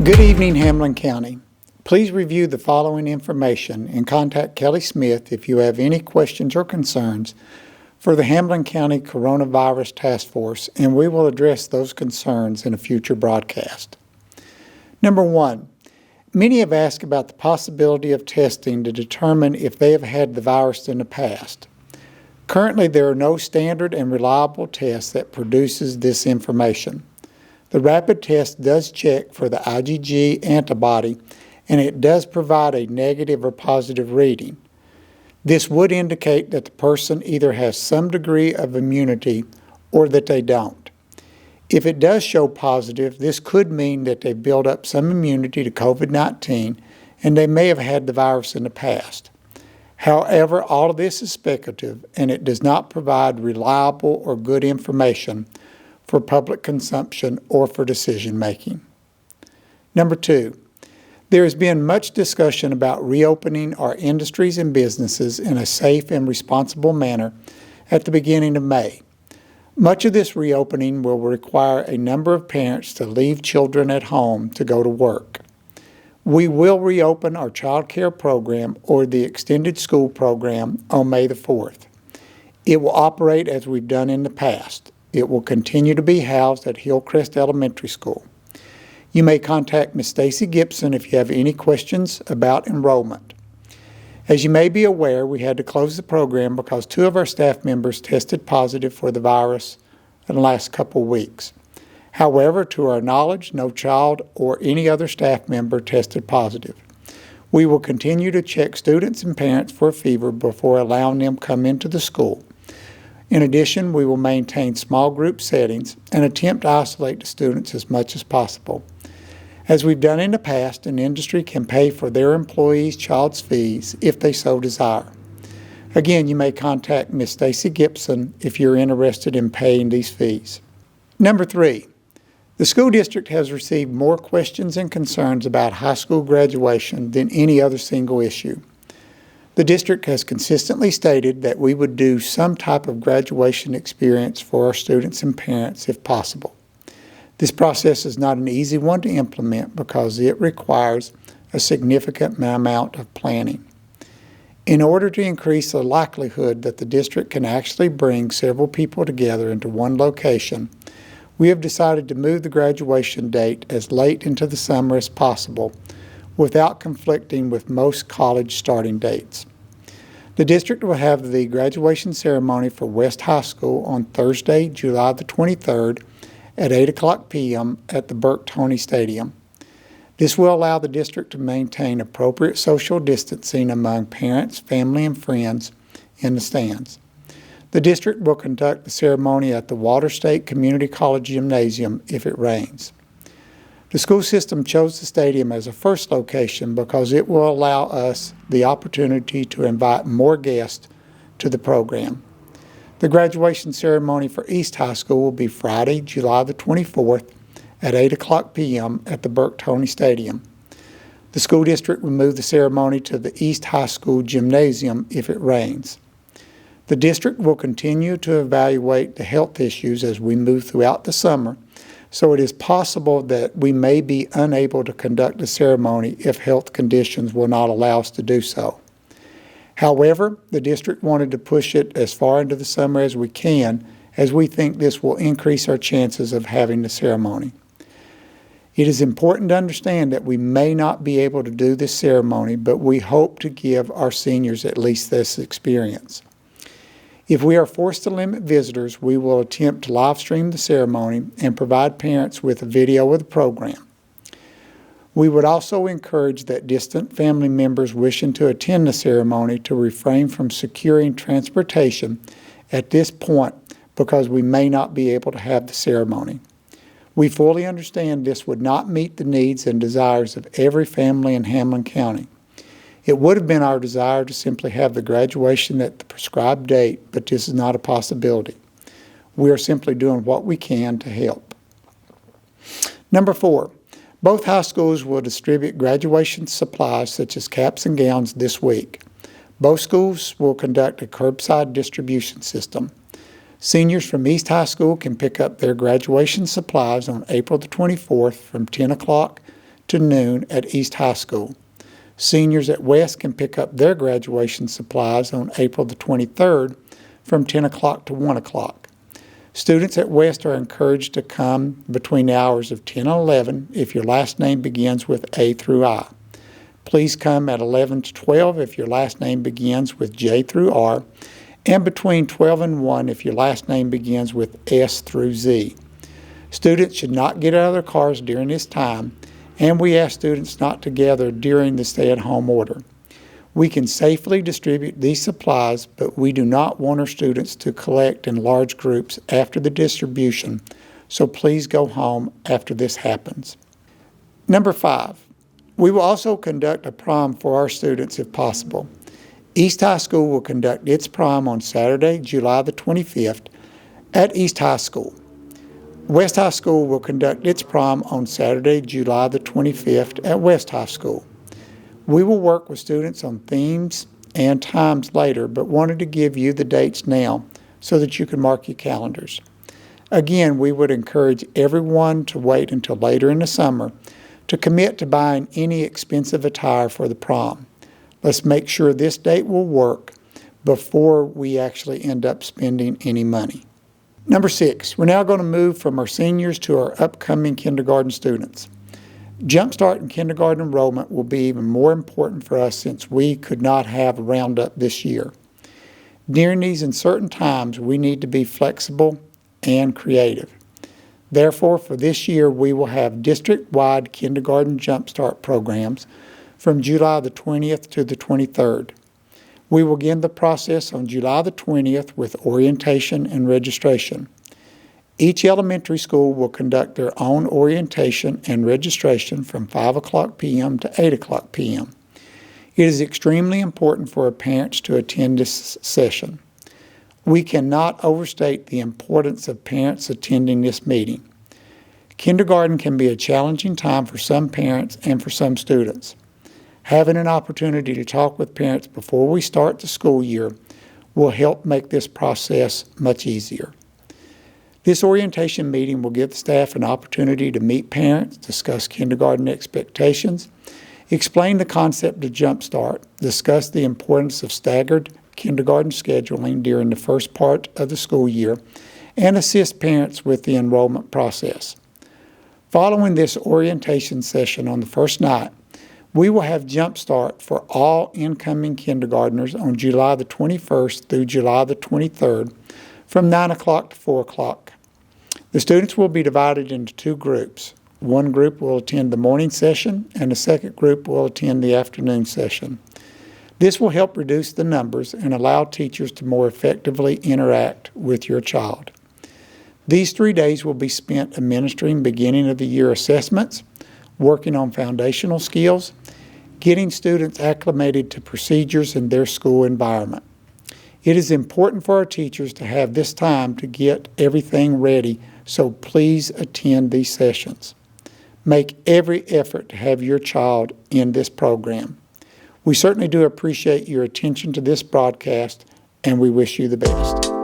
Good evening, Hamlin County. Please review the following information and contact Kellie Smith if you have any questions or concerns for the Hamlin County Coronavirus Task Force, and we will address those concerns in a future broadcast. Number one, many have asked about the possibility of testing to determine if they have had the virus in the past. Currently, there are no standard and reliable tests that produces this information. The rapid test does check for the IgG antibody, and it does provide a negative or positive reading. This would indicate that the person either has some degree of immunity or that they don't. If it does show positive, this could mean that they've built up some immunity to COVID-19 and they may have had the virus in the past. However, all of this is speculative and it does not provide reliable or good information for public consumption or for decision making. Number two, there has been much discussion about reopening our industries and businesses in a safe and responsible manner at the beginning of May. Much of this reopening will require a number of parents to leave children at home to go to work. We will reopen our child care program or the extended school program on May the 4th. It will operate as we've done in the past. It will continue to be housed at Hillcrest Elementary School. You may contact Ms. Stacy Gibson if you have any questions about enrollment. As you may be aware, we had to close the program because 2 of our staff members tested positive for the virus in the last couple of weeks. However, to our knowledge, no child or any other staff member tested positive. We will continue to check students and parents for a fever before allowing them to come into the school. In addition, we will maintain small group settings and attempt to isolate the students as much as possible. As we've done in the past, an industry can pay for their employees' child's fees if they so desire. Again, you may contact Ms. Stacy Gibson if you're interested in paying these fees. Number 3, the school district has received more questions and concerns about high school graduation than any other single issue. The district has consistently stated that we would do some type of graduation experience for our students and parents if possible. This process is not an easy one to implement because it requires a significant amount of planning. In order to increase the likelihood that the district can actually bring several people together into one location, we have decided to move the graduation date as late into the summer as possible without conflicting with most college starting dates. The district will have the graduation ceremony for West High School on Thursday, July the 23rd at 8:00 p.m. at the Burke-Toney Stadium. This will allow the district to maintain appropriate social distancing among parents, family, and friends in the stands. The district will conduct the ceremony at the Walter State Community College Gymnasium if it rains. The school system chose the stadium as a first location because it will allow us the opportunity to invite more guests to the program. The graduation ceremony for East High School will be Friday, July the 24th at 8:00 p.m. at the Burke-Toney Stadium. The school district will move the ceremony to the East High School Gymnasium if it rains. The district will continue to evaluate the health issues as we move throughout the summer, so it is possible that we may be unable to conduct the ceremony if health conditions will not allow us to do so. However, the district wanted to push it as far into the summer as we can, as we think this will increase our chances of having the ceremony. It is important to understand that we may not be able to do this ceremony, but we hope to give our seniors at least this experience. If we are forced to limit visitors, we will attempt to live stream the ceremony and provide parents with a video of the program. We would also encourage that distant family members wishing to attend the ceremony to refrain from securing transportation at this point because we may not be able to have the ceremony. We fully understand this would not meet the needs and desires of every family in Hamlin County. It would have been our desire to simply have the graduation at the prescribed date, but this is not a possibility. We are simply doing what we can to help. Number 4, both high schools will distribute graduation supplies such as caps and gowns this week. Both schools will conduct a curbside distribution system. Seniors from East High School can pick up their graduation supplies on April the 24th from 10 o'clock to noon at East High School. Seniors at West can pick up their graduation supplies on April the 23rd from 10 o'clock to 1 o'clock. Students at West are encouraged to come between the hours of 10 and 11 if your last name begins with A through I. Please come at 11 to 12 if your last name begins with J through R, and between 12 and 1 if your last name begins with S through Z. Students should not get out of their cars during this time, and we ask students not to gather during the stay-at-home order. We can safely distribute these supplies, but we do not want our students to collect in large groups after the distribution, so please go home after this happens. Number 5, we will also conduct a prom for our students if possible. East High School will conduct its prom on Saturday, July the 25th at East High School. West High School will conduct its prom on Saturday, July the 25th at West High School. We will work with students on themes and times later, but wanted to give you the dates now so that you can mark your calendars. Again, we would encourage everyone to wait until later in the summer to commit to buying any expensive attire for the prom. Let's make sure this date will work before we actually end up spending any money. Number 6, we're now going to move from our seniors to our upcoming kindergarten students. Jumpstart and kindergarten enrollment will be even more important for us since we could not have a roundup this year. During these uncertain times, we need to be flexible and creative. Therefore, for this year, we will have district-wide kindergarten Jumpstart programs from July the 20th to the 23rd. We will begin the process on July the 20th with orientation and registration. Each elementary school will conduct their own orientation and registration from 5 o'clock p.m. to 8 o'clock p.m. It is extremely important for our parents to attend this session. We cannot overstate the importance of parents attending this meeting. Kindergarten can be a challenging time for some parents and for some students. Having an opportunity to talk with parents before we start the school year will help make this process much easier. This orientation meeting will give staff an opportunity to meet parents, discuss kindergarten expectations, explain the concept of Jumpstart, discuss the importance of staggered kindergarten scheduling during the first part of the school year, and assist parents with the enrollment process. Following this orientation session on the first night, we will have Jumpstart for all incoming kindergartners on July the 21st through July the 23rd from 9 o'clock to 4 o'clock. The students will be divided into 2 groups. One group will attend the morning session and the second group will attend the afternoon session. This will help reduce the numbers and allow teachers to more effectively interact with your child. These 3 days will be spent administering beginning of the year assessments, working on foundational skills, getting students acclimated to procedures in their school environment. It is important for our teachers to have this time to get everything ready, so please attend these sessions. Make every effort to have your child in this program. We certainly do appreciate your attention to this broadcast, and we wish you the best.